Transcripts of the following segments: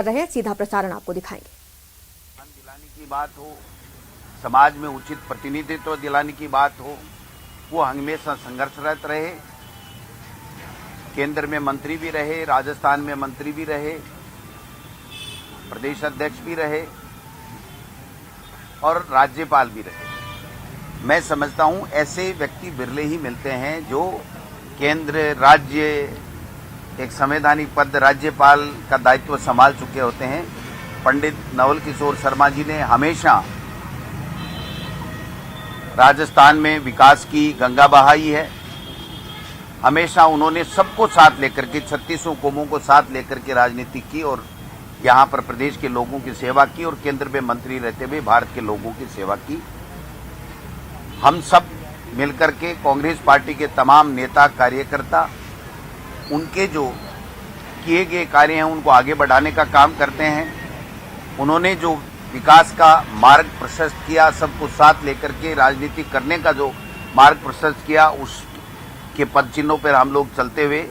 रहे सीधा प्रसारण आपको दिखाएंगे। दिलाने की बात हो, समाज में उचित प्रतिनिधित्व दिलाने की बात हो, वो हमेशा संघर्षरत रहे। केंद्र में मंत्री भी रहे, राजस्थान में मंत्री भी रहे, प्रदेश अध्यक्ष भी रहे और राज्यपाल भी रहे। मैं समझता हूं ऐसे व्यक्ति बिरले ही मिलते हैं जो केंद्र राज्य एक संवैधानिक पद राज्यपाल का दायित्व संभाल चुके होते हैं। पंडित नवल किशोर शर्मा जी ने हमेशा राजस्थान में विकास की गंगा बहाई है। हमेशा उन्होंने सबको साथ लेकर के 36 कौमों को साथ लेकर के राजनीति की और यहाँ पर प्रदेश के लोगों की सेवा की और केंद्र में मंत्री रहते हुए भारत के लोगों की सेवा की। हम सब मिलकर के कांग्रेस पार्टी के तमाम नेता कार्यकर्ता उनके जो किए गए कार्य हैं उनको आगे बढ़ाने का काम करते हैं। उन्होंने जो विकास का मार्ग प्रशस्त किया, सबको साथ लेकर के राजनीति करने का जो मार्ग प्रशस्त किया, उसके पद चिन्हों पर हम लोग चलते हुए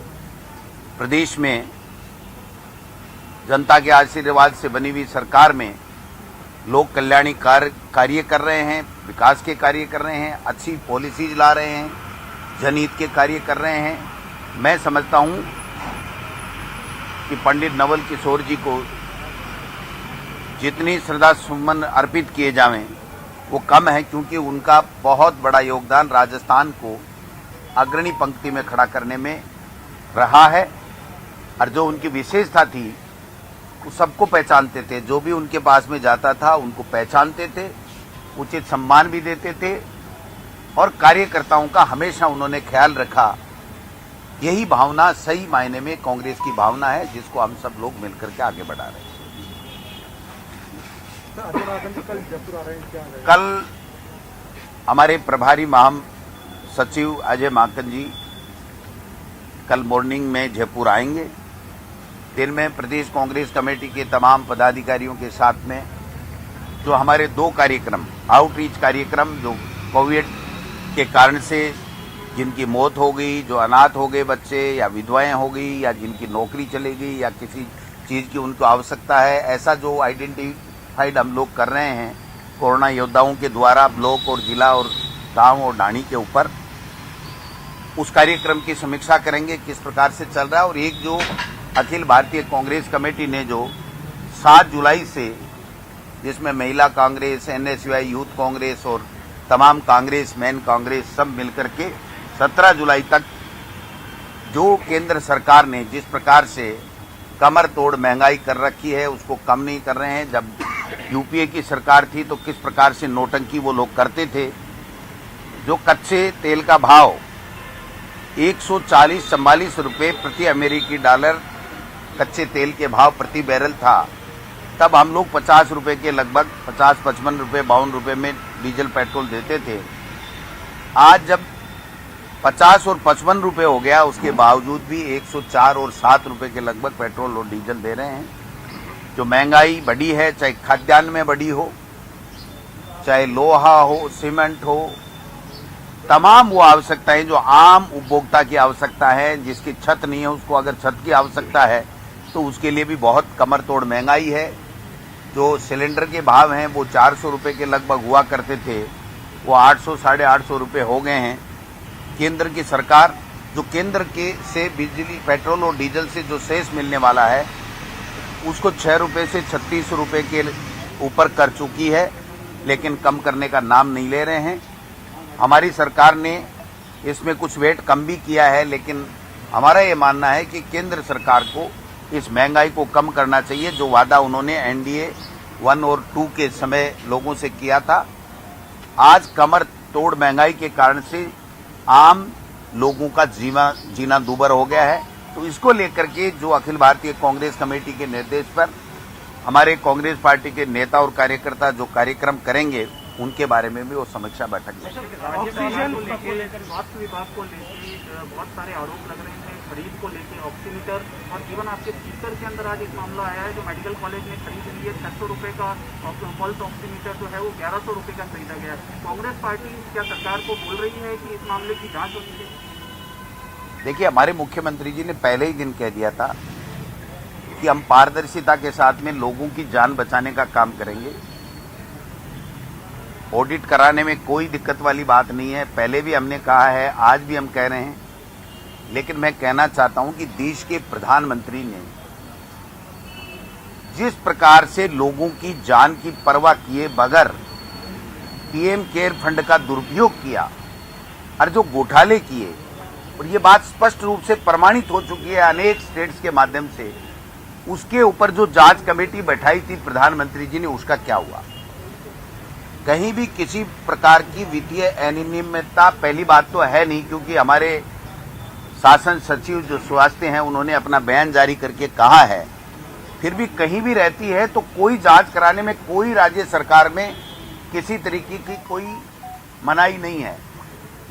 प्रदेश में जनता के आशीर्वाद से बनी हुई सरकार में लोक कल्याणी कार्य कर रहे हैं, विकास के कार्य कर रहे हैं, अच्छी पॉलिसीज ला रहे हैं, जनहित के कार्य कर रहे हैं। मैं समझता हूं कि पंडित नवल किशोर जी को जितनी श्रद्धा सुमन अर्पित किए जावें वो कम है, क्योंकि उनका बहुत बड़ा योगदान राजस्थान को अग्रणी पंक्ति में खड़ा करने में रहा है। और जो उनकी विशेषता थी वो सबको पहचानते थे, जो भी उनके पास में जाता था उनको पहचानते थे, उचित सम्मान भी देते थे और कार्यकर्ताओं का हमेशा उन्होंने ख्याल रखा। यही भावना सही मायने में कांग्रेस की भावना है, जिसको हम सब लोग मिलकर के आगे बढ़ा रहे हैं। कल हमारे प्रभारी महासचिव अजय माकन जी कल मॉर्निंग में जयपुर आएंगे। दिन में प्रदेश कांग्रेस कमेटी के तमाम पदाधिकारियों के साथ में जो हमारे 2 कार्यक्रम आउटरीच कार्यक्रम, जो कोविड के कारण से जिनकी मौत हो गई, जो अनाथ हो गए बच्चे या विधवाएं हो गई या जिनकी नौकरी चली गई या किसी चीज़ की उनको आवश्यकता है, ऐसा जो आइडेंटिफाइड हम लोग कर रहे हैं कोरोना योद्धाओं के द्वारा ब्लॉक और जिला और गांव और ढाणी के ऊपर, उस कार्यक्रम की समीक्षा करेंगे किस प्रकार से चल रहा है। और एक जो अखिल भारतीय कांग्रेस कमेटी ने जो 7 जुलाई से, जिसमें महिला कांग्रेस, NSY यूथ कांग्रेस और तमाम कांग्रेस मैन कांग्रेस सब मिलकर के 17 जुलाई तक जो केंद्र सरकार ने जिस प्रकार से कमर तोड़ महंगाई कर रखी है उसको कम नहीं कर रहे हैं। जब यूपीए की सरकार थी तो किस प्रकार से नोटंकी वो लोग करते थे। जो कच्चे तेल का भाव 140-44 रुपये प्रति अमेरिकी डॉलर कच्चे तेल के भाव प्रति बैरल था, तब हम लोग 50 रुपये के लगभग 50-55 रुपये 52 रुपये में डीजल पेट्रोल देते थे। आज जब 50 और 55 रुपये हो गया, उसके बावजूद भी 104 और 7 रुपये के लगभग पेट्रोल और डीजल दे रहे हैं। जो महंगाई बढ़ी है, चाहे खाद्यान्न में बढ़ी हो, चाहे लोहा हो, सीमेंट हो, तमाम वो आवश्यकताएं जो आम उपभोक्ता की आवश्यकता है, जिसकी छत नहीं है उसको अगर छत की आवश्यकता है तो उसके लिए भी बहुत कमर तोड़ महंगाई है। जो सिलेंडर के भाव हैं वो 400 रुपये के लगभग हुआ करते थे, वो 800-850 रुपये हो गए हैं। केंद्र की सरकार जो केंद्र के से बिजली, पेट्रोल और डीजल से जो सेस मिलने वाला है उसको 6 रुपये से 36 रुपये के ऊपर कर चुकी है, लेकिन कम करने का नाम नहीं ले रहे हैं। हमारी सरकार ने इसमें कुछ वेट कम भी किया है, लेकिन हमारा ये मानना है कि केंद्र सरकार को इस महंगाई को कम करना चाहिए। जो वादा उन्होंने NDA 1 और 2 के समय लोगों से किया था, आज कमर तोड़ महंगाई के कारण से आम लोगों का जीना दूभर हो गया है। तो इसको लेकर के जो अखिल भारतीय कांग्रेस कमेटी के निर्देश पर हमारे कांग्रेस पार्टी के नेता और कार्यकर्ता जो कार्यक्रम करेंगे उनके बारे में भी वो समीक्षा बैठक में। ऑक्सीजन को लेकर स्वास्थ्य विभाग को लेकर बहुत सारे आरोप लग रहे हैं, खरीद को लेकर ऑक्सीमीटर, और इवन आपके सीकर के अंदर आज एक मामला आया है जो मेडिकल कॉलेज ने खरीद लिया 600 रुपये का पल्स ऑक्सीमीटर जो है वो 1100 रुपये का खरीदा गया। कांग्रेस पार्टी क्या सरकार को बोल रही है कि इस मामले की जाँच होनी चाहिए? देखिए, हमारे मुख्यमंत्री जी ने पहले ही दिन कह दिया था कि हम पारदर्शिता के साथ में लोगों की जान बचाने का काम करेंगे। ऑडिट कराने में कोई दिक्कत वाली बात नहीं है, पहले भी हमने कहा है, आज भी हम कह रहे हैं। लेकिन मैं कहना चाहता हूं कि देश के प्रधानमंत्री ने जिस प्रकार से लोगों की जान की परवाह किए बगैर पीएम केयर फंड का दुरुपयोग किया और जो घोटाले किए, और ये बात स्पष्ट रूप से प्रमाणित हो चुकी है अनेक स्टेट्स के माध्यम से, उसके ऊपर जो जांच कमेटी बैठाई थी प्रधानमंत्री जी ने, उसका क्या हुआ? कहीं भी किसी प्रकार की वित्तीय अनियमितता पहली बात तो है नहीं, क्योंकि हमारे शासन सचिव जो स्वास्थ्य हैं उन्होंने अपना बयान जारी करके कहा है। फिर भी कहीं भी रहती है तो कोई जांच कराने में कोई राज्य सरकार में किसी तरीके की कोई मनाही नहीं है।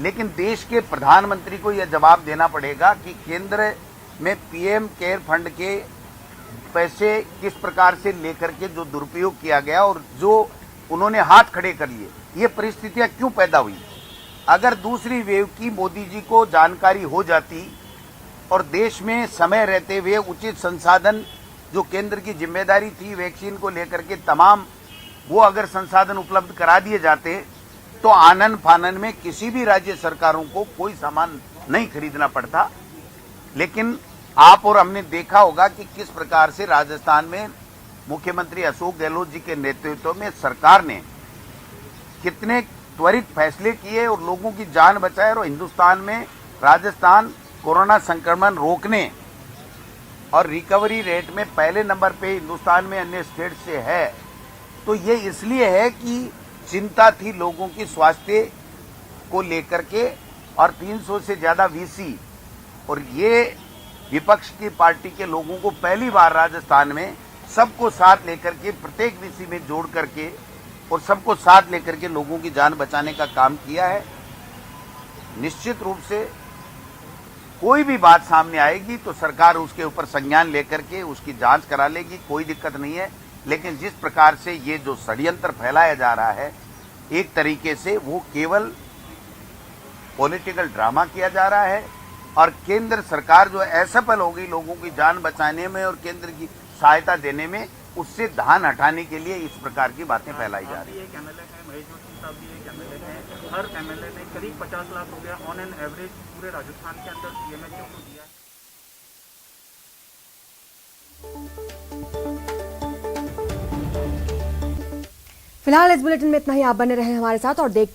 लेकिन देश के प्रधानमंत्री को यह जवाब देना पड़ेगा कि केंद्र में पीएम केयर फंड के पैसे किस प्रकार से लेकर के जो दुरुपयोग किया गया और जो उन्होंने हाथ खड़े कर लिए, ये परिस्थितियां क्यों पैदा हुई? अगर दूसरी वेव की मोदी जी को जानकारी हो जाती और देश में समय रहते हुए उचित संसाधन जो केंद्र की जिम्मेदारी थी वैक्सीन को लेकर के तमाम, वो अगर संसाधन उपलब्ध करा दिए जाते तो आनन फानन में किसी भी राज्य सरकारों को कोई सामान नहीं खरीदना पड़ता। लेकिन आप और हमने देखा होगा कि किस प्रकार से राजस्थान में मुख्यमंत्री अशोक गहलोत जी के नेतृत्व में सरकार ने कितने त्वरित फैसले किए और लोगों की जान बचाए, और हिंदुस्तान में राजस्थान कोरोना संक्रमण रोकने और रिकवरी रेट में पहले नंबर पे हिंदुस्तान में अन्य स्टेट से है। तो ये इसलिए है कि चिंता थी लोगों की स्वास्थ्य को लेकर के, और 300 से ज्यादा वीसी, और ये विपक्ष की पार्टी के लोगों को पहली बार राजस्थान में सबको साथ लेकर के प्रत्येक वीसी में जोड़ करके और सबको साथ लेकर के लोगों की जान बचाने का काम किया है। निश्चित रूप से कोई भी बात सामने आएगी तो सरकार उसके ऊपर संज्ञान लेकर के उसकी जांच करा लेगी, कोई दिक्कत नहीं है। लेकिन जिस प्रकार से ये जो षड्यंत्र फैलाया जा रहा है एक तरीके से, वो केवल पॉलिटिकल ड्रामा किया जा रहा है, और केंद्र सरकार जो असफल हो गई लोगों की जान बचाने में और केंद्र की सहायता देने में, उससे ध्यान हटाने के लिए इस प्रकार की बातें फैलाई जा रही है। एक एमएलए है, महेश जोशी साहब भी एक एमएलए हैं। हर एमएलए ने करीब 50 लाख रुपया ऑन एन एवरेज पूरे राजस्थान के अंदर सीएमएचओ को दिया है। फिलहाल इस बुलेटिन में इतना ही। आप बने रहे हमारे साथ और देखते